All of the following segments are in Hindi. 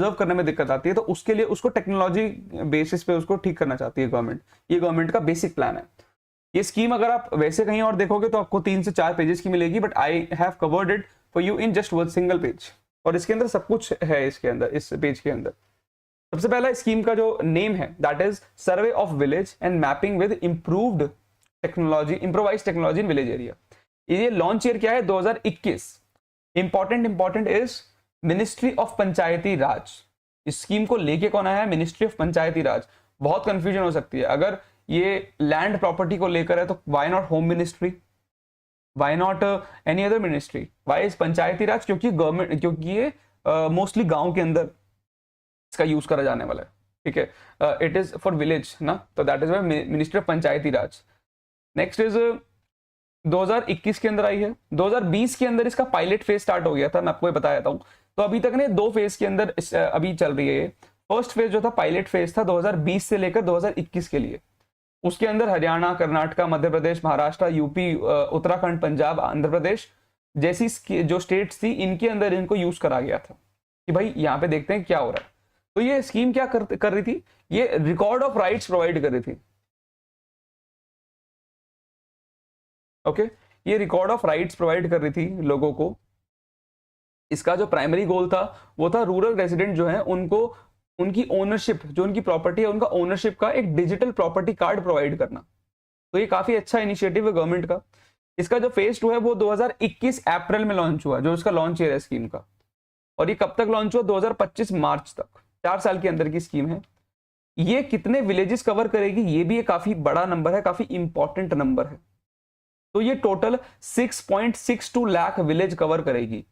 ऑब्जर्व करने में दिक्कत आती है, तो उसके लिए उसको टेक्नोलॉजी बेसिस पे उसको ठीक करना चाहती है गवर्नमेंट। ये गवर्नमेंट का बेसिक प्लान है। ये स्कीम अगर आप वैसे कहीं और देखोगे तो आपको 3 से 4 पेजेस की मिलेगी, but I have covered it for you in just one single page. और इसके अंदर सब कुछ है, इसके अंदर, इस पेज के अंदर। सबसे पहला स्कीम का जो नेम है that is survey of village and mapping with improved technology, improvise technology in village area. ये लॉन्च ईयर क्या है? 2021। Important is ministry of Panchayati राज। इस स्कीम को लेके कौन आया है? मिनिस्ट्री ऑफ पंचायती राज। बहुत कंफ्यूजन हो सकती है, अगर ये लैंड प्रॉपर्टी को लेकर है तो why not home ministry, why not any other ministry, why is Panchayati Raj? क्योंकि गवर्नमेंट, क्योंकि ये मोस्टली गांव के अंदर इसका यूज करा जाने वाला है, ठीक है। इट इज फॉर विलेज ना, तो that is why ministry of Panchayati Raj. Next is 2021 के अंदर आई है। 2020 के अंदर इसका पायलट फेज स्टार्ट हो गया था, मैं आपको ये बता देता हूँ। तो अभी तक ने 2 फेज के अंदर अभी चल रही है ये। फर्स्ट फेज जो था पायलट फेज था 2020 से लेकर 2021 के लिए। उसके अंदर हरियाणा, कर्नाटका, मध्य प्रदेश, महाराष्ट्र, यूपी, उत्तराखंड, पंजाब, आंध्र प्रदेश जैसी जो स्टेट्स थी, इनके अंदर इनको यूज करा गया था कि भाई यहाँ पे देखते हैं क्या हो रहा है। तो ये स्कीम क्या कर रही थी? ये रिकॉर्ड ऑफ राइट्स प्रोवाइड कर रही थी। ओके, ये रिकॉर्ड ऑफ राइट्स प्रोवाइड कर रही थी लोगों को। इसका जो प्राइमरी गोल था वो था रूरल रेजिडेंट जो है उनको उनकी ओनरशिप, जो उनकी प्रॉपर्टी है उनका ओनरशिप का एक डिजिटल प्रॉपर्टी कार्ड प्रोवाइड करना। तो ये काफी अच्छा इनिशिएटिव है गवर्नमेंट का। इसका जो फेज 2 है वो 2021 अप्रैल में लॉन्च हुआ, जो इसका लॉन्च ईयर है स्कीम का। और ये कब तक लॉन्च हुआ? 2025 मार्च तक। 4 साल के अंदर की स्कीम है। ये कितने विलेजेस कवर करेगी? ये भी एक काफी बड़ा नंबर है, काफी इंपॉर्टेंट नंबर है। तो ये टोटल 6.62 लाख विलेज कवर करेगी।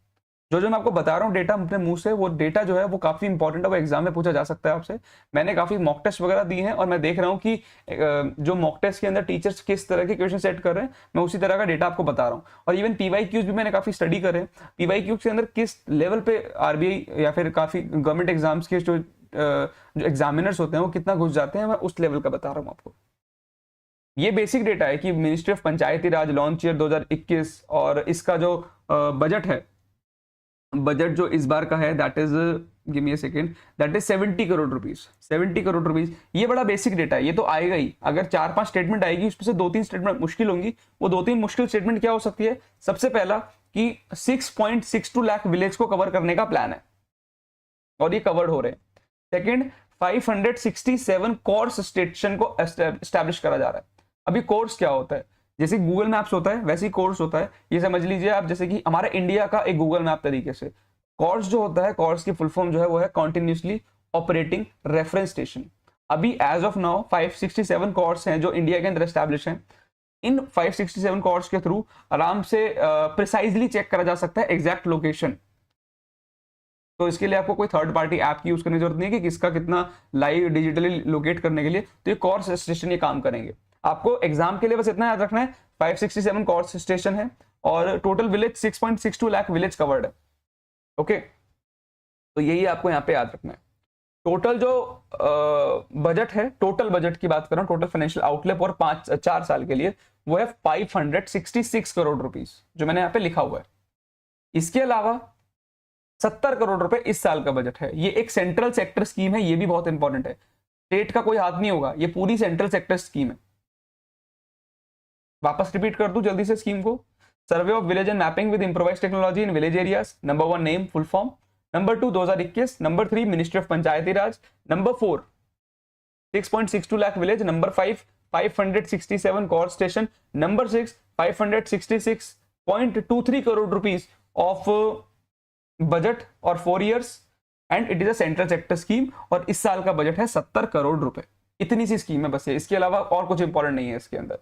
जो मैं आपको बता रहा हूँ डेटा अपने मुंह से, वो डेटा जो है वो काफी इंपॉर्टेंट है, वो एग्जाम में पूछा जा सकता है आपसे। मैंने काफी मॉक टेस्ट वगैरह दी हैं और मैं देख रहा हूँ कि जो मॉक टेस्ट के अंदर टीचर्स किस तरह के क्वेश्चन सेट कर रहे हैं, मैं उसी तरह का डेटा आपको बता रहा हूँ। और इवन पीवाईक्यूज भी मैंने काफी स्टडी करे। पीवाईक्यूज के अंदर किस लेवल पे आरबीआई या फिर काफी गवर्नमेंट एग्जाम्स के जो एग्जामिनर्स होते हैं वो कितना घुस जाते हैं, मैं उस लेवल का बता रहा हूँ आपको। ये बेसिक डेटा है कि ministry of Panchayati Raj launch year 2021, और इसका जो बजट है, बजट जो इस बार का है that is, give me a second, that is 70 crore rupees. 70 crore rupees. ये बड़ा बेसिक डेटा है, ये तो आएगा ही। अगर 4-5 स्टेटमेंट आएगी, उसमें से 2-3 स्टेटमेंट मुश्किल होंगी। वो 2-3 मुश्किल स्टेटमेंट क्या हो सकती है? सबसे पहला कि 6.62 लाख विलेज को कवर करने का प्लान है और ये कवर्ड हो रहे हैं। सेकेंड, 567 कोर्स स्टेशन को एस्टैब्लिश करा जा रहा है। अभी कोर्स क्या होता है? जैसे गूगल मैप्स होता है वैसे ही कोर्स होता है। ये समझ लीजिए आप, जैसे कि हमारा इंडिया का एक गूगल मैप तरीके से। कोर्स जो होता है, कोर्स की फुल फॉर्म जो है वो है कंटिन्यूअसली ऑपरेटिंग रेफरेंस स्टेशन। अभी एज ऑफ नाउ 567 कोर्स हैं जो इंडिया के अंदर एस्टैब्लिश हैं। इन 567 कोर्स के थ्रू आराम से प्रिसाइजली चेक करा जा सकता है एग्जैक्ट लोकेशन। तो इसके लिए आपको कोई थर्ड पार्टी ऐप की यूज करने की जरूरत नहीं है कि किसका कितना लाइव डिजिटली लोकेट करने के लिए। तो ये कोर्स स्टेशन ये काम करेंगे। आपको एग्जाम के लिए बस इतना याद रखना है, 567 कोर्स स्टेशन है और total village 6.62 lakh village covered है। ओके, तो यही आपको यहाँ पे याद रखना है। टोटल जो बजट है, टोटल बजट की बात कर रहा हूँ, टोटल फाइनेंशियल आउटले फॉर 4 साल के लिए, वो है 566 करोड़ रुपीस, जो मैंने यहाँ पे लिखा हुआ है। इसके अलावा 70 करोड़ रुपए इस साल का बजट है। ये एक सेंट्रल सेक्टर स्कीम है, ये भी बहुत इंपॉर्टेंट है। स्टेट का कोई हाथ नहीं होगा, ये पूरी सेंट्रल सेक्टर स्कीम है। वापस रिपीट कर दूं जल्दी से स्कीम को। Survey of village and mapping with improvised technology in village areas. Number 1 name full form. Number 2 2021। Number 3 ministry of Panchayati Raj. Number 4 6.62 lakh village. Number 5 567 core station. Number 6 566.23 crore rupees of budget और 4 years, and it is a central sector scheme. और इस साल का बजट है 70 करोड़ रुपए। इतनी सी स्कीम है बस ये, इसके अलावा और कुछ इंपॉर्टेंट नहीं है इसके अंदर।